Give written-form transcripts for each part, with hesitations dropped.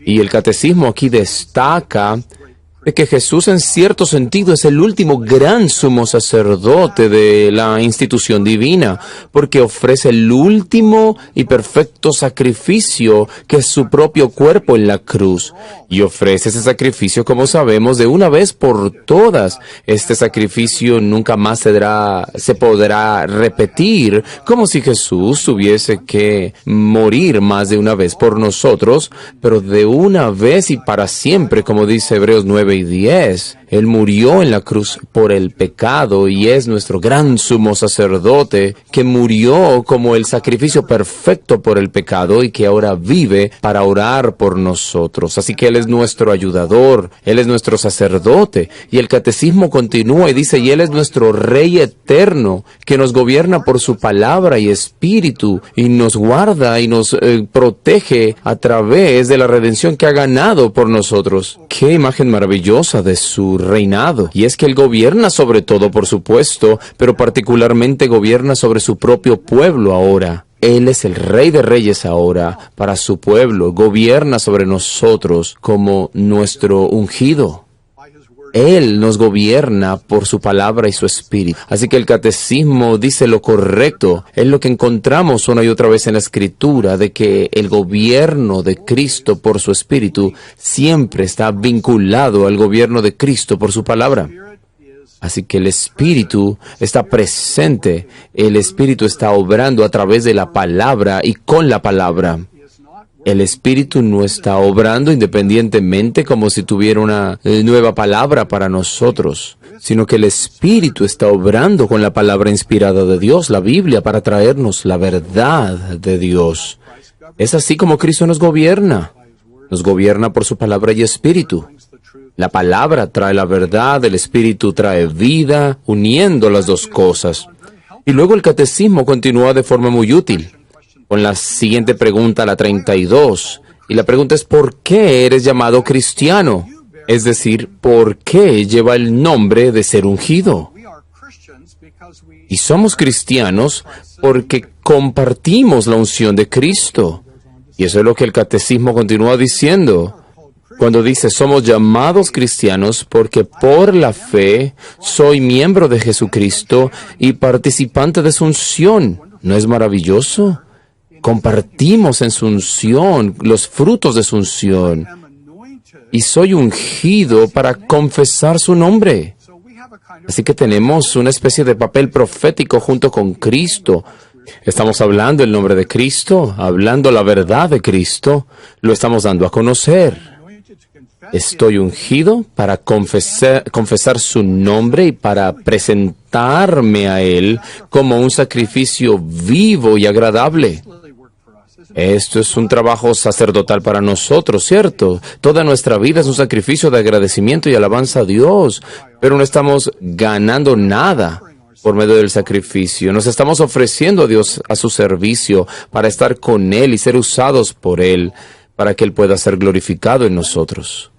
Y el catecismo aquí destaca de que Jesús en cierto sentido es el último gran sumo sacerdote de la institución divina, porque ofrece el último y perfecto sacrificio, que es su propio cuerpo en la cruz. Y ofrece ese sacrificio, como sabemos, de una vez por todas. Este sacrificio nunca más se podrá repetir, como si Jesús tuviese que morir más de una vez por nosotros, pero de una vez y para siempre, como dice Hebreos 9:10. Él murió en la cruz por el pecado y es nuestro gran sumo sacerdote que murió como el sacrificio perfecto por el pecado y que ahora vive para orar por nosotros. Así que Él es nuestro ayudador, Él es nuestro sacerdote. Y el catecismo continúa y dice, y Él es nuestro Rey eterno que nos gobierna por su palabra y espíritu y nos guarda y nos protege a través de la redención que ha ganado por nosotros. ¡Qué imagen maravillosa de su reinado! Y es que Él gobierna sobre todo, por supuesto, pero particularmente gobierna sobre su propio pueblo ahora. Él es el Rey de Reyes ahora para su pueblo, gobierna sobre nosotros como nuestro ungido. Él nos gobierna por su palabra y su espíritu. Así que el catecismo dice lo correcto. Es lo que encontramos una y otra vez en la Escritura, de que el gobierno de Cristo por su espíritu siempre está vinculado al gobierno de Cristo por su palabra. Así que el Espíritu está presente, el Espíritu está obrando a través de la palabra y con la palabra. El Espíritu no está obrando independientemente como si tuviera una nueva palabra para nosotros, sino que el Espíritu está obrando con la palabra inspirada de Dios, la Biblia, para traernos la verdad de Dios. Es así como Cristo nos gobierna por su palabra y Espíritu. La palabra trae la verdad, el Espíritu trae vida, uniendo las dos cosas. Y luego el catecismo continúa de forma muy útil con la siguiente pregunta, la 32. Y la pregunta es, ¿por qué eres llamado cristiano? Es decir, ¿por qué lleva el nombre de ser ungido? Y somos cristianos porque compartimos la unción de Cristo. Y eso es lo que el catecismo continúa diciendo. Cuando dice, somos llamados cristianos porque por la fe soy miembro de Jesucristo y participante de su unción. ¿No es maravilloso? Compartimos en su unción, los frutos de su unción. Y soy ungido para confesar su nombre. Así que tenemos una especie de papel profético junto con Cristo. Estamos hablando el nombre de Cristo, hablando la verdad de Cristo, lo estamos dando a conocer. Estoy ungido para confesar su nombre y para presentarme a Él como un sacrificio vivo y agradable. Esto es un trabajo sacerdotal para nosotros, ¿cierto? Toda nuestra vida es un sacrificio de agradecimiento y alabanza a Dios, pero no estamos ganando nada por medio del sacrificio. Nos estamos ofreciendo a Dios a su servicio para estar con Él y ser usados por Él, para que Él pueda ser glorificado en nosotros.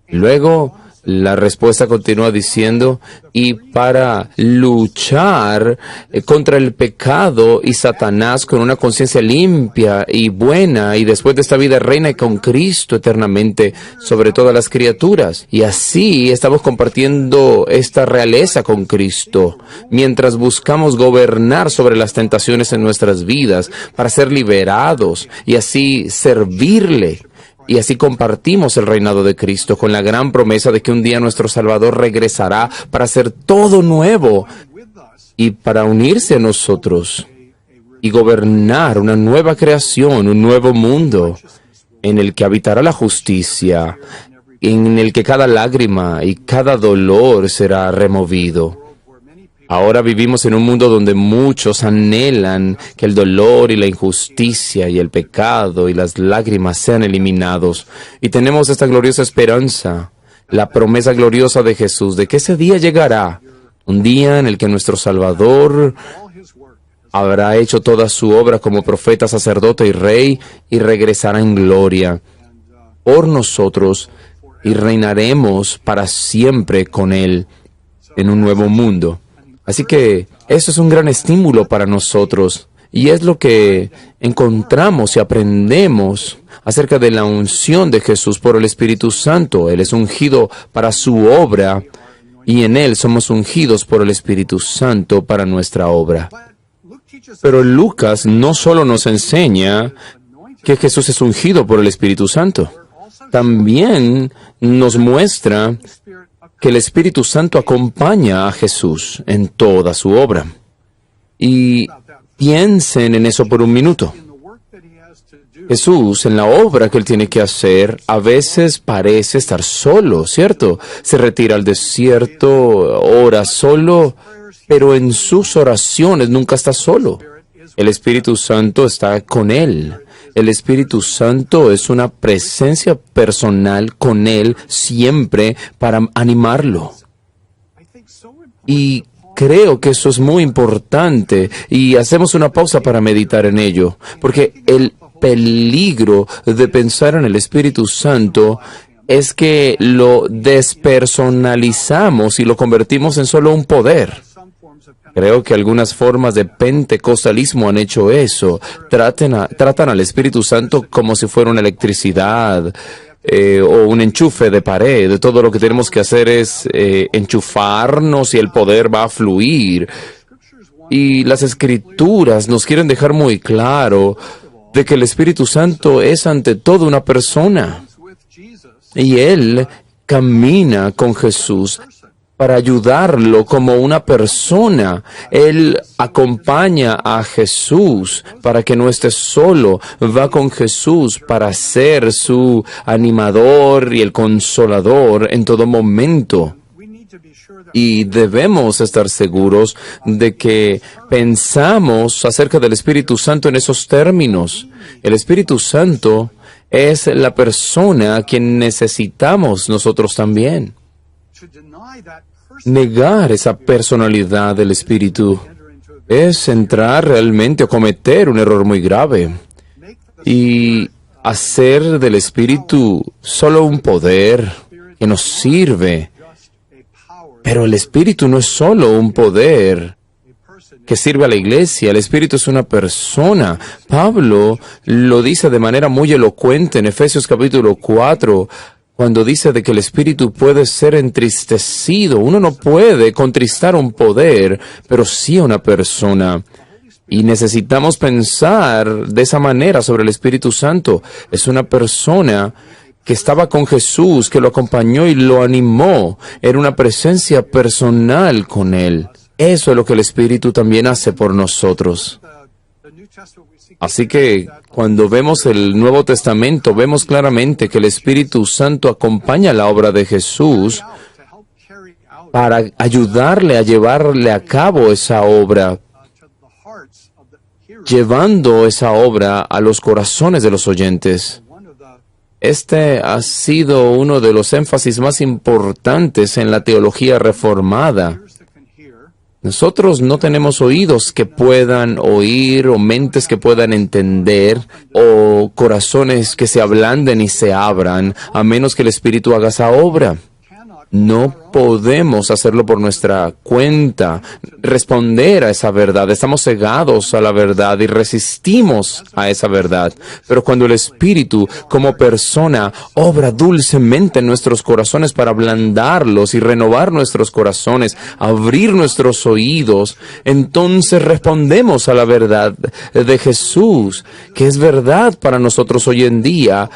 Luego, la respuesta continúa diciendo, y para luchar contra el pecado y Satanás con una conciencia limpia y buena, y después de esta vida reina con Cristo eternamente sobre todas las criaturas. Y así estamos compartiendo esta realeza con Cristo, mientras buscamos gobernar sobre las tentaciones en nuestras vidas, para ser liberados y así servirle. Y así compartimos el reinado de Cristo con la gran promesa de que un día nuestro Salvador regresará para hacer todo nuevo y para unirse a nosotros y gobernar una nueva creación, un nuevo mundo en el que habitará la justicia, en el que cada lágrima y cada dolor será removido. Ahora vivimos en un mundo donde muchos anhelan que el dolor y la injusticia y el pecado y las lágrimas sean eliminados. Y tenemos esta gloriosa esperanza, la promesa gloriosa de Jesús, de que ese día llegará, un día en el que nuestro Salvador habrá hecho toda su obra como profeta, sacerdote y rey, y regresará en gloria por nosotros, y reinaremos para siempre con Él en un nuevo mundo. Así que eso es un gran estímulo para nosotros. Y es lo que encontramos y aprendemos acerca de la unción de Jesús por el Espíritu Santo. Él es ungido para su obra y en Él somos ungidos por el Espíritu Santo para nuestra obra. Pero Lucas no solo nos enseña que Jesús es ungido por el Espíritu Santo, también nos muestra que el Espíritu Santo acompaña a Jesús en toda su obra. Y piensen en eso por un minuto. Jesús, en la obra que Él tiene que hacer, a veces parece estar solo, ¿cierto? Se retira al desierto, ora solo, pero en sus oraciones nunca está solo. El Espíritu Santo está con Él. El Espíritu Santo es una presencia personal con Él siempre para animarlo. Y creo que eso es muy importante y hacemos una pausa para meditar en ello, porque el peligro de pensar en el Espíritu Santo es que lo despersonalizamos y lo convertimos en solo un poder. Creo que algunas formas de pentecostalismo han hecho eso. Tratan al Espíritu Santo como si fuera una electricidad o un enchufe de pared. Todo lo que tenemos que hacer es enchufarnos y el poder va a fluir. Y las Escrituras nos quieren dejar muy claro de que el Espíritu Santo es ante todo una persona. Y Él camina con Jesús para ayudarlo como una persona. Él acompaña a Jesús para que no esté solo. Va con Jesús para ser su animador y el consolador en todo momento. Y debemos estar seguros de que pensamos acerca del Espíritu Santo en esos términos. El Espíritu Santo es la persona a quien necesitamos nosotros también. Negar esa personalidad del Espíritu es entrar realmente a cometer un error muy grave y hacer del Espíritu solo un poder que nos sirve. Pero el Espíritu no es solo un poder que sirve a la iglesia, el Espíritu es una persona. Pablo lo dice de manera muy elocuente en Efesios capítulo 4, cuando dice de que el Espíritu puede ser entristecido. Uno no puede contristar un poder, pero sí a una persona. Y necesitamos pensar de esa manera sobre el Espíritu Santo. Es una persona que estaba con Jesús, que lo acompañó y lo animó. Era una presencia personal con Él. Eso es lo que el Espíritu también hace por nosotros. Así que cuando vemos el Nuevo Testamento, vemos claramente que el Espíritu Santo acompaña la obra de Jesús para ayudarle a llevarle a cabo esa obra, llevando esa obra a los corazones de los oyentes. Este ha sido uno de los énfasis más importantes en la teología reformada. Nosotros no tenemos oídos que puedan oír, o mentes que puedan entender, o corazones que se ablanden y se abran, a menos que el Espíritu haga esa obra. No podemos hacerlo por nuestra cuenta, responder a esa verdad. Estamos cegados a la verdad y resistimos a esa verdad. Pero cuando el Espíritu, como persona, obra dulcemente en nuestros corazones para ablandarlos y renovar nuestros corazones, abrir nuestros oídos, entonces respondemos a la verdad de Jesús, que es verdad para nosotros hoy en día.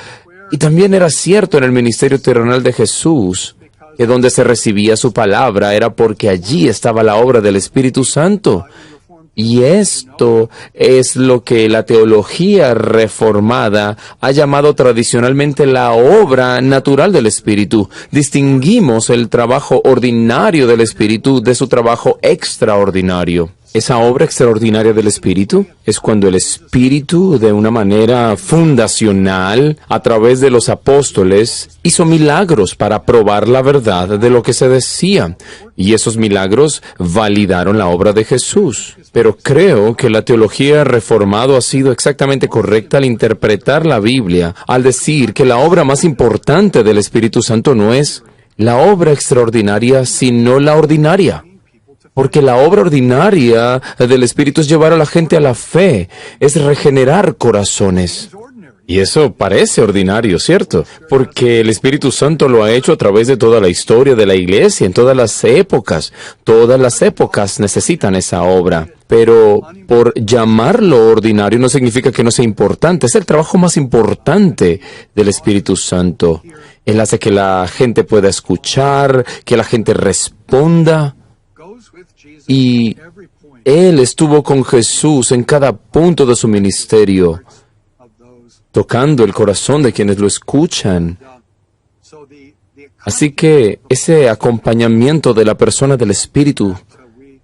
Y también era cierto en el ministerio terrenal de Jesús, que donde se recibía su palabra era porque allí estaba la obra del Espíritu Santo. Y esto es lo que la teología reformada ha llamado tradicionalmente la obra natural del Espíritu. Distinguimos el trabajo ordinario del Espíritu de su trabajo extraordinario. Esa obra extraordinaria del Espíritu es cuando el Espíritu, de una manera fundacional, a través de los apóstoles, hizo milagros para probar la verdad de lo que se decía. Y esos milagros validaron la obra de Jesús. Pero creo que la teología reformada ha sido exactamente correcta al interpretar la Biblia, al decir que la obra más importante del Espíritu Santo no es la obra extraordinaria, sino la ordinaria. Porque la obra ordinaria del Espíritu es llevar a la gente a la fe, es regenerar corazones. Y eso parece ordinario, ¿cierto? Porque el Espíritu Santo lo ha hecho a través de toda la historia de la Iglesia, en todas las épocas. Todas las épocas necesitan esa obra. Pero por llamarlo ordinario no significa que no sea importante. Es el trabajo más importante del Espíritu Santo. Él hace que la gente pueda escuchar, que la gente responda. Y Él estuvo con Jesús en cada punto de su ministerio, tocando el corazón de quienes lo escuchan. Así que ese acompañamiento de la persona del Espíritu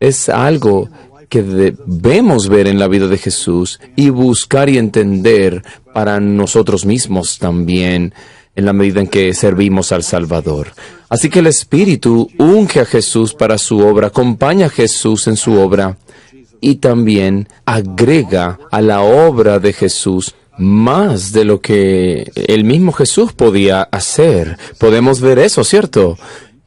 es algo que debemos ver en la vida de Jesús y buscar y entender para nosotros mismos también, en la medida en que servimos al Salvador. Así que el Espíritu unge a Jesús para su obra, acompaña a Jesús en su obra y también agrega a la obra de Jesús más de lo que el mismo Jesús podía hacer. Podemos ver eso, ¿cierto?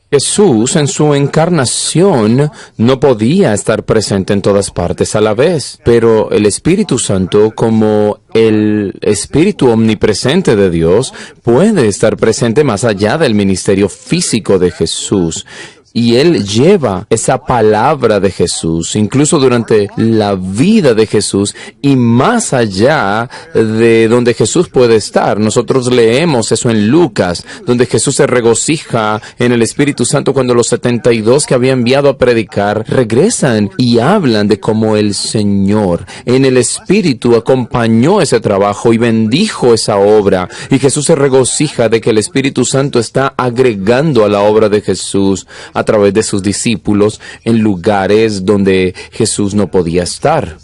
Jesús en su encarnación no podía estar presente en todas partes a la vez, pero el Espíritu Santo, como el Espíritu omnipresente de Dios, puede estar presente más allá del ministerio físico de Jesús. Y Él lleva esa palabra de Jesús, incluso durante la vida de Jesús y más allá de donde Jesús puede estar. Nosotros leemos eso en Lucas, donde Jesús se regocija en el Espíritu Santo cuando los 72 que había enviado a predicar regresan y hablan de cómo el Señor en el Espíritu acompañó ese trabajo y bendijo esa obra. Y Jesús se regocija de que el Espíritu Santo está agregando a la obra de Jesús a través de sus discípulos en lugares donde Jesús no podía estar.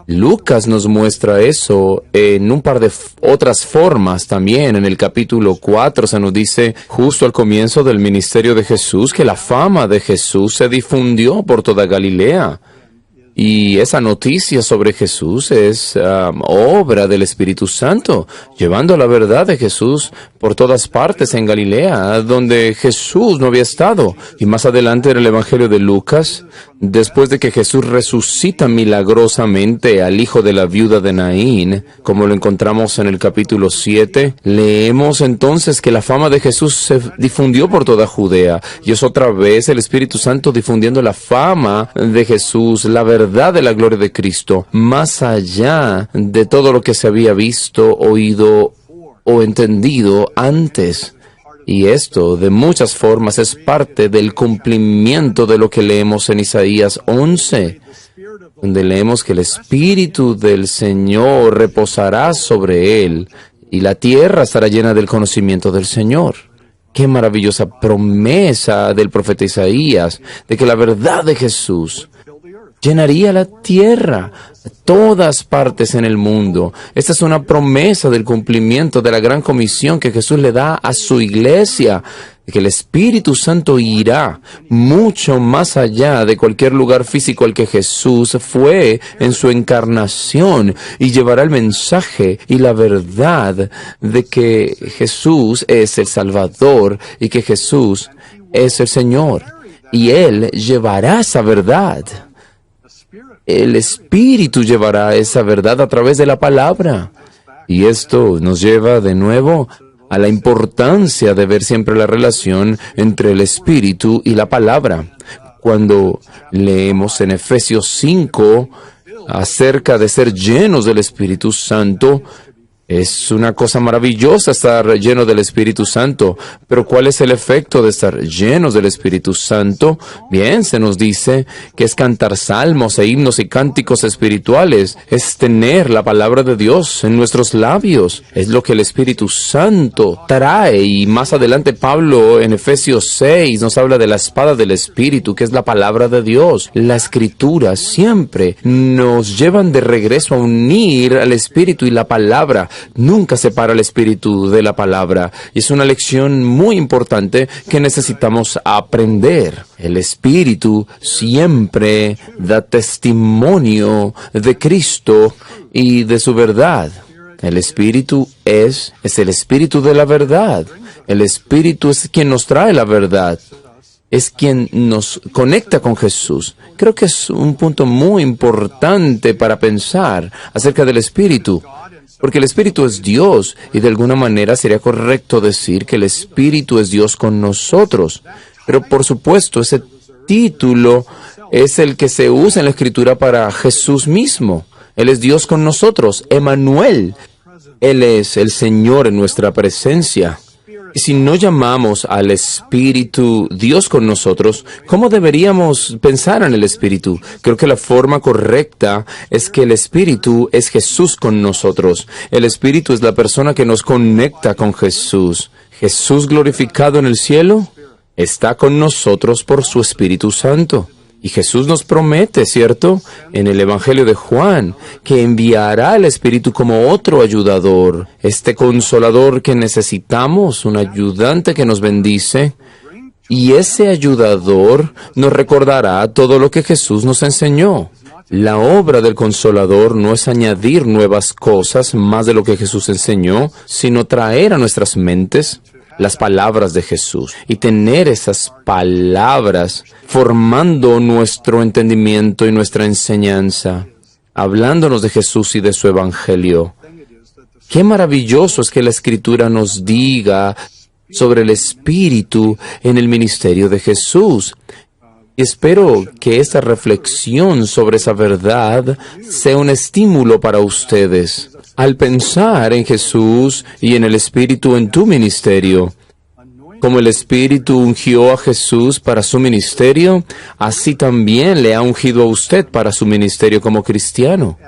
Lucas nos muestra eso en un par de otras formas también. En el capítulo 4 se nos dice, justo al comienzo del ministerio de Jesús, que la fama de Jesús se difundió por toda Galilea. Y esa noticia sobre Jesús es obra del Espíritu Santo, llevando la verdad de Jesús por todas partes en Galilea, donde Jesús no había estado. Y más adelante en el Evangelio de Lucas, después de que Jesús resucita milagrosamente al hijo de la viuda de Naín, como lo encontramos en el capítulo 7, leemos entonces que la fama de Jesús se difundió por toda Judea. Y es otra vez el Espíritu Santo difundiendo la fama de Jesús, la verdad de la gloria de Cristo, más allá de todo lo que se había visto, oído o entendido antes. Y esto, de muchas formas, es parte del cumplimiento de lo que leemos en Isaías 11, donde leemos que el Espíritu del Señor reposará sobre él y la tierra estará llena del conocimiento del Señor. Qué maravillosa promesa del profeta Isaías, de que la verdad de Jesús llenaría la tierra, todas partes en el mundo. Esta es una promesa del cumplimiento de la gran comisión que Jesús le da a su iglesia, de que el Espíritu Santo irá mucho más allá de cualquier lugar físico al que Jesús fue en su encarnación y llevará el mensaje y la verdad de que Jesús es el Salvador y que Jesús es el Señor. Y Él llevará esa verdad. El Espíritu llevará esa verdad a través de la palabra. Y esto nos lleva de nuevo a la importancia de ver siempre la relación entre el Espíritu y la palabra. Cuando leemos en Efesios 5 acerca de ser llenos del Espíritu Santo, es una cosa maravillosa estar lleno del Espíritu Santo. Pero ¿cuál es el efecto de estar llenos del Espíritu Santo? Bien, se nos dice que es cantar salmos e himnos y cánticos espirituales. Es tener la palabra de Dios en nuestros labios. Es lo que el Espíritu Santo trae. Y más adelante Pablo en Efesios 6 nos habla de la espada del Espíritu, que es la palabra de Dios. La Escritura siempre nos llevan de regreso a unir al Espíritu y la palabra. Nunca separa el Espíritu de la palabra. Y es una lección muy importante que necesitamos aprender. El Espíritu siempre da testimonio de Cristo y de su verdad. El Espíritu es el Espíritu de la verdad. El Espíritu es quien nos trae la verdad. es quien nos conecta con Jesús. Creo que es un punto muy importante para pensar acerca del Espíritu, porque el Espíritu es Dios y de alguna manera sería correcto decir que el Espíritu es Dios con nosotros. Pero por supuesto, ese título es el que se usa en la Escritura para Jesús mismo. Él es Dios con nosotros, Emmanuel. Él es el Señor en nuestra presencia. Y si no llamamos al Espíritu Dios con nosotros, ¿cómo deberíamos pensar en el Espíritu? Creo que la forma correcta es que el Espíritu es Jesús con nosotros. El Espíritu es la persona que nos conecta con Jesús. Jesús glorificado en el cielo está con nosotros por su Espíritu Santo. Y Jesús nos promete, ¿cierto?, en el Evangelio de Juan, que enviará el Espíritu como otro ayudador, este consolador que necesitamos, un ayudante que nos bendice. Y ese ayudador nos recordará todo lo que Jesús nos enseñó. La obra del Consolador no es añadir nuevas cosas más de lo que Jesús enseñó, sino traer a nuestras mentes las palabras de Jesús y tener esas palabras formando nuestro entendimiento y nuestra enseñanza, hablándonos de Jesús y de su Evangelio. Qué maravilloso es que la Escritura nos diga sobre el Espíritu en el ministerio de Jesús. Y espero que esta reflexión sobre esa verdad sea un estímulo para ustedes. Al pensar en Jesús y en el Espíritu en tu ministerio, como el Espíritu ungió a Jesús para su ministerio, así también le ha ungido a usted para su ministerio como cristiano.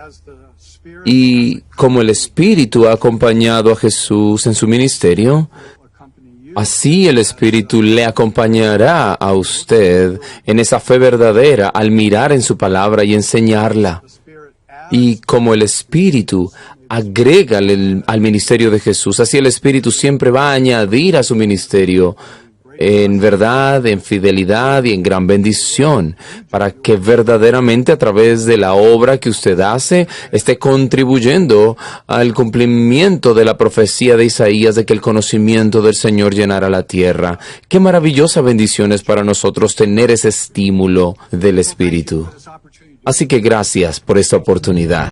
Y como el Espíritu ha acompañado a Jesús en su ministerio, así el Espíritu le acompañará a usted en esa fe verdadera al mirar en su palabra y enseñarla. Y como el Espíritu agrega al ministerio de Jesús, así el Espíritu siempre va a añadir a su ministerio en verdad, en fidelidad y en gran bendición, para que verdaderamente a través de la obra que usted hace, esté contribuyendo al cumplimiento de la profecía de Isaías de que el conocimiento del Señor llenara la tierra. Qué maravillosa bendición es para nosotros tener ese estímulo del Espíritu. Así que gracias por esta oportunidad.